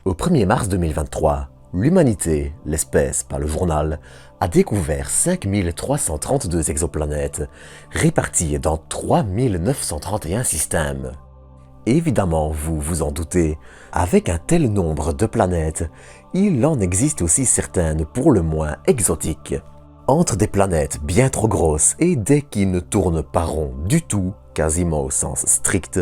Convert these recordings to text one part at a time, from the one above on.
Au 1er mars 2023, l'humanité, l'espèce par le journal, a découvert 5332 exoplanètes réparties dans 3931 systèmes. Évidemment, vous vous en doutez, avec un tel nombre de planètes, il en existe aussi certaines pour le moins exotiques. Entre des planètes bien trop grosses et des qui ne tournent pas rond du tout, quasiment au sens strict,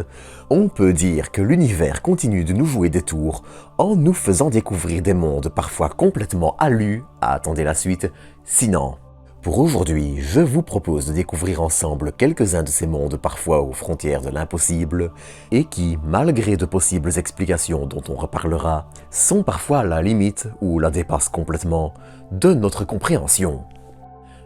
on peut dire que l'univers continue de nous jouer des tours en nous faisant découvrir des mondes parfois complètement halus, attendez la suite, sinon. Pour aujourd'hui, je vous propose de découvrir ensemble quelques-uns de ces mondes parfois aux frontières de l'impossible et qui, malgré de possibles explications dont on reparlera, sont parfois à la limite ou la dépassent complètement de notre compréhension.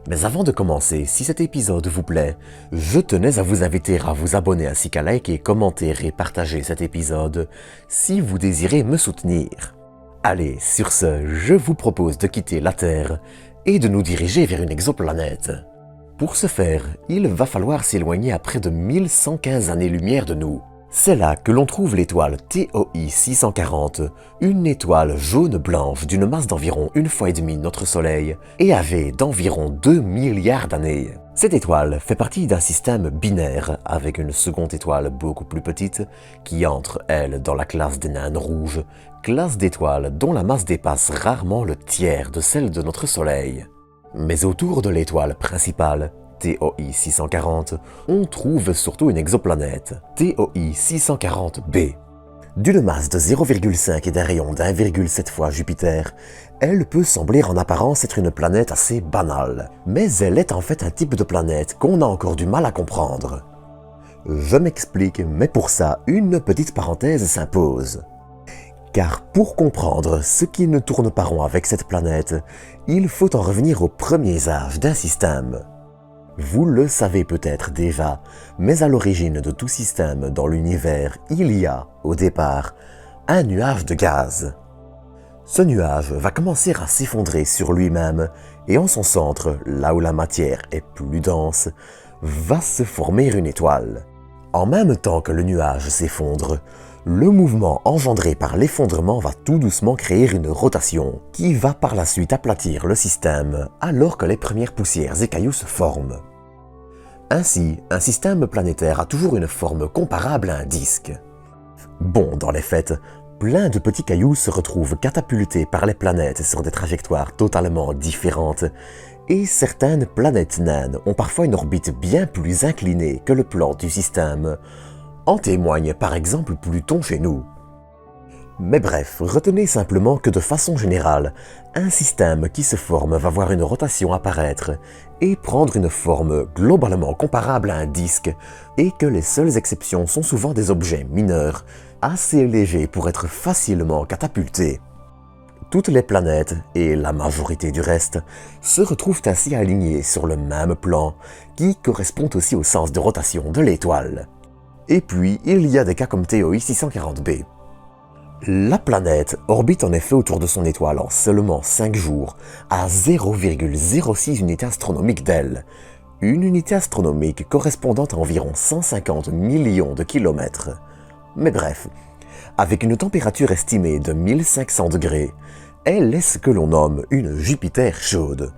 Mais avant de commencer, si cet épisode vous plaît, je tenais à vous inviter à vous abonner ainsi qu'à liker, commenter et partager cet épisode si vous désirez me soutenir. Allez, sur ce, je vous propose de quitter la Terre et de nous diriger vers une exoplanète. Pour ce faire, il va falloir s'éloigner à près de 1115 années-lumière de nous. C'est là que l'on trouve l'étoile TOI 640, une étoile jaune-blanche d'une masse d'environ 1,5 fois notre Soleil et âgée d'environ 2 milliards d'années. Cette étoile fait partie d'un système binaire avec une seconde étoile beaucoup plus petite qui entre, elle, dans la classe des naines rouges, classe d'étoiles dont la masse dépasse rarement le tiers de celle de notre Soleil. Mais autour de l'étoile principale, TOI 640, on trouve surtout une exoplanète, TOI 640b. D'une masse de 0,5 et d'un rayon d'1,7 fois Jupiter, elle peut sembler en apparence être une planète assez banale, mais elle est en fait un type de planète qu'on a encore du mal à comprendre. Je m'explique, mais pour ça, une petite parenthèse s'impose. Car pour comprendre ce qui ne tourne pas rond avec cette planète, il faut en revenir aux premiers âges d'un système. Vous le savez peut-être déjà, mais à l'origine de tout système dans l'univers, il y a, au départ, un nuage de gaz. Ce nuage va commencer à s'effondrer sur lui-même et en son centre, là où la matière est plus dense, va se former une étoile. En même temps que le nuage s'effondre, le mouvement engendré par l'effondrement va tout doucement créer une rotation qui va par la suite aplatir le système alors que les premières poussières et cailloux se forment. Ainsi, un système planétaire a toujours une forme comparable à un disque. Bon, dans les faits, plein de petits cailloux se retrouvent catapultés par les planètes sur des trajectoires totalement différentes et certaines planètes naines ont parfois une orbite bien plus inclinée que le plan du système. En témoigne par exemple Pluton chez nous. Mais bref, retenez simplement que de façon générale, un système qui se forme va voir une rotation apparaître et prendre une forme globalement comparable à un disque et que les seules exceptions sont souvent des objets mineurs, assez légers pour être facilement catapultés. Toutes les planètes, et la majorité du reste, se retrouvent ainsi alignées sur le même plan qui correspond aussi au sens de rotation de l'étoile. Et puis, il y a des cas comme TOI 640b. La planète orbite en effet autour de son étoile en seulement 5 jours, à 0,06 unités astronomiques d'elle, une unité astronomique correspondant à environ 150 millions de kilomètres. Mais bref, avec une température estimée de 1500 degrés, elle est ce que l'on nomme une Jupiter chaude.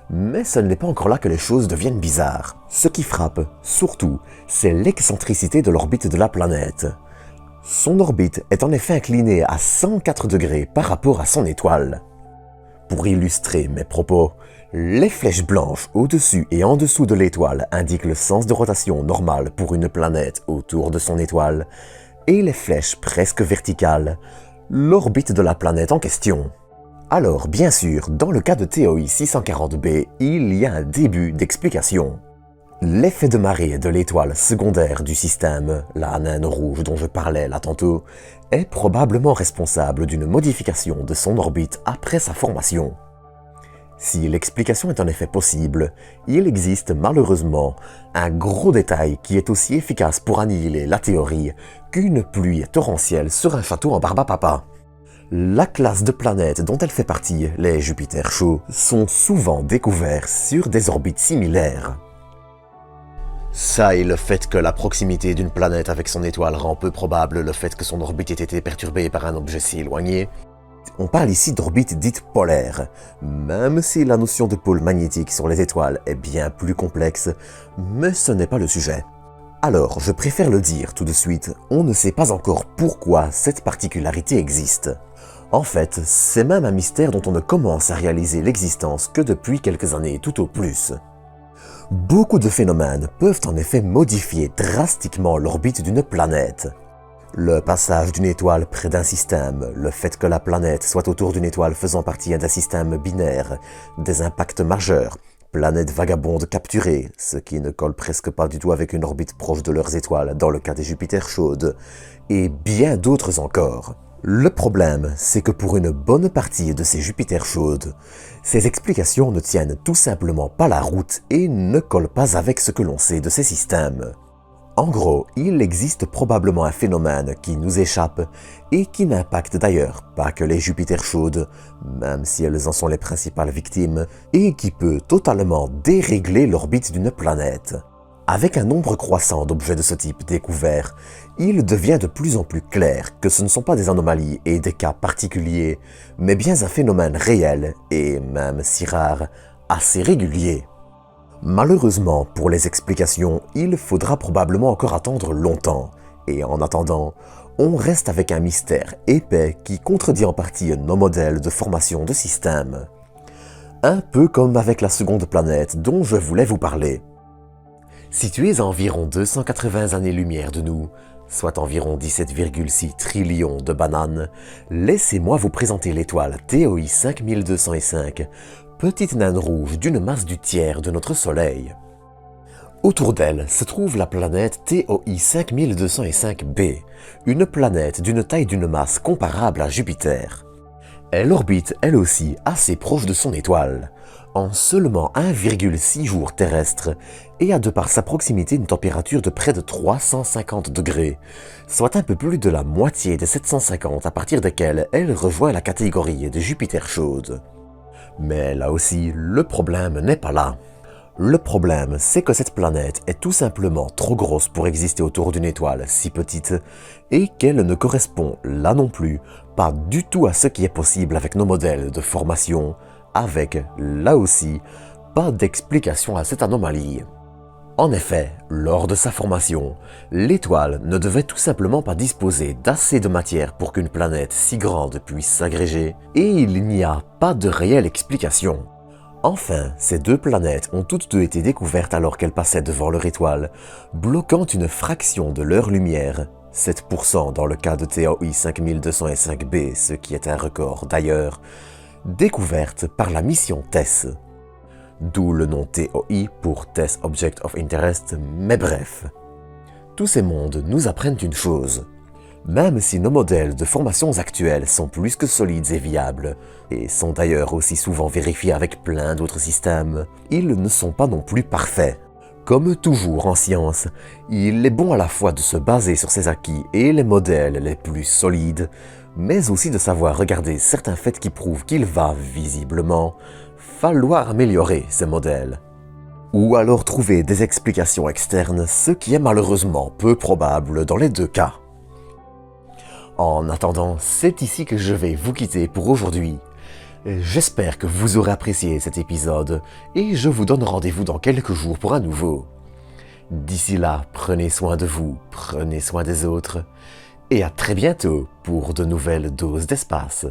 Mais ce n'est pas encore là que les choses deviennent bizarres. Ce qui frappe, surtout, c'est l'excentricité de l'orbite de la planète. Son orbite est en effet inclinée à 104 degrés par rapport à son étoile. Pour illustrer mes propos, les flèches blanches au-dessus et en dessous de l'étoile indiquent le sens de rotation normal pour une planète autour de son étoile, et les flèches presque verticales, l'orbite de la planète en question. Alors, bien sûr, dans le cas de TOI 640b, il y a un début d'explication. L'effet de marée de l'étoile secondaire du système, la naine rouge dont je parlais là tantôt, est probablement responsable d'une modification de son orbite après sa formation. Si l'explication est en effet possible, il existe malheureusement un gros détail qui est aussi efficace pour annihiler la théorie qu'une pluie torrentielle sur un château en Barbapapa. La classe de planètes dont elle fait partie, les Jupiter chauds, sont souvent découverts sur des orbites similaires. Ça et le fait que la proximité d'une planète avec son étoile rend peu probable le fait que son orbite ait été perturbée par un objet si éloigné. On parle ici d'orbite dite polaire, même si la notion de pôle magnétique sur les étoiles est bien plus complexe, mais ce n'est pas le sujet. Alors, je préfère le dire tout de suite, on ne sait pas encore pourquoi cette particularité existe. En fait, c'est même un mystère dont on ne commence à réaliser l'existence que depuis quelques années tout au plus. Beaucoup de phénomènes peuvent en effet modifier drastiquement l'orbite d'une planète. Le passage d'une étoile près d'un système, le fait que la planète soit autour d'une étoile faisant partie d'un système binaire, des impacts majeurs, planètes vagabondes capturées, ce qui ne colle presque pas du tout avec une orbite proche de leurs étoiles dans le cas des Jupiters chaudes, et bien d'autres encore. Le problème, c'est que pour une bonne partie de ces Jupiters chaudes, ces explications ne tiennent tout simplement pas la route et ne collent pas avec ce que l'on sait de ces systèmes. En gros, il existe probablement un phénomène qui nous échappe et qui n'impacte d'ailleurs pas que les Jupiters chaudes, même si elles en sont les principales victimes, et qui peut totalement dérégler l'orbite d'une planète. Avec un nombre croissant d'objets de ce type découverts, il devient de plus en plus clair que ce ne sont pas des anomalies et des cas particuliers, mais bien un phénomène réel et, même si rare, assez régulier. Malheureusement, pour les explications, il faudra probablement encore attendre longtemps. Et en attendant, on reste avec un mystère épais qui contredit en partie nos modèles de formation de systèmes. Un peu comme avec la seconde planète dont je voulais vous parler. Située à environ 280 années-lumière de nous, soit environ 17,6 trillions de bananes, laissez-moi vous présenter l'étoile TOI 5205, petite naine rouge d'une masse du tiers de notre Soleil. Autour d'elle se trouve la planète TOI 5205b, une planète d'une taille d'une masse comparable à Jupiter. Elle orbite elle aussi assez proche de son étoile, en seulement 1,6 jours terrestres, et a de par sa proximité une température de près de 350 degrés, soit un peu plus de la moitié des 750 à partir desquelles elle rejoint la catégorie des Jupiters chaudes. Mais là aussi, le problème n'est pas là. Le problème, c'est que cette planète est tout simplement trop grosse pour exister autour d'une étoile si petite et qu'elle ne correspond, là non plus, pas du tout à ce qui est possible avec nos modèles de formation, avec, là aussi, pas d'explication à cette anomalie. En effet, lors de sa formation, l'étoile ne devait tout simplement pas disposer d'assez de matière pour qu'une planète si grande puisse s'agréger, et il n'y a pas de réelle explication. Enfin, ces deux planètes ont toutes deux été découvertes alors qu'elles passaient devant leur étoile, bloquant une fraction de leur lumière, 7% dans le cas de TOI 5205b, ce qui est un record d'ailleurs, découverte par la mission TESS. D'où le nom TOI pour Test Object of Interest, mais bref. Tous ces mondes nous apprennent une chose. Même si nos modèles de formations actuels sont plus que solides et viables, et sont d'ailleurs aussi souvent vérifiés avec plein d'autres systèmes, ils ne sont pas non plus parfaits. Comme toujours en science, il est bon à la fois de se baser sur ses acquis et les modèles les plus solides, mais aussi de savoir regarder certains faits qui prouvent qu'il va, visiblement, falloir améliorer ces modèles. Ou alors trouver des explications externes, ce qui est malheureusement peu probable dans les deux cas. En attendant, c'est ici que je vais vous quitter pour aujourd'hui. J'espère que vous aurez apprécié cet épisode et je vous donne rendez-vous dans quelques jours pour un nouveau. D'ici là, prenez soin de vous, prenez soin des autres et à très bientôt pour de nouvelles doses d'espace.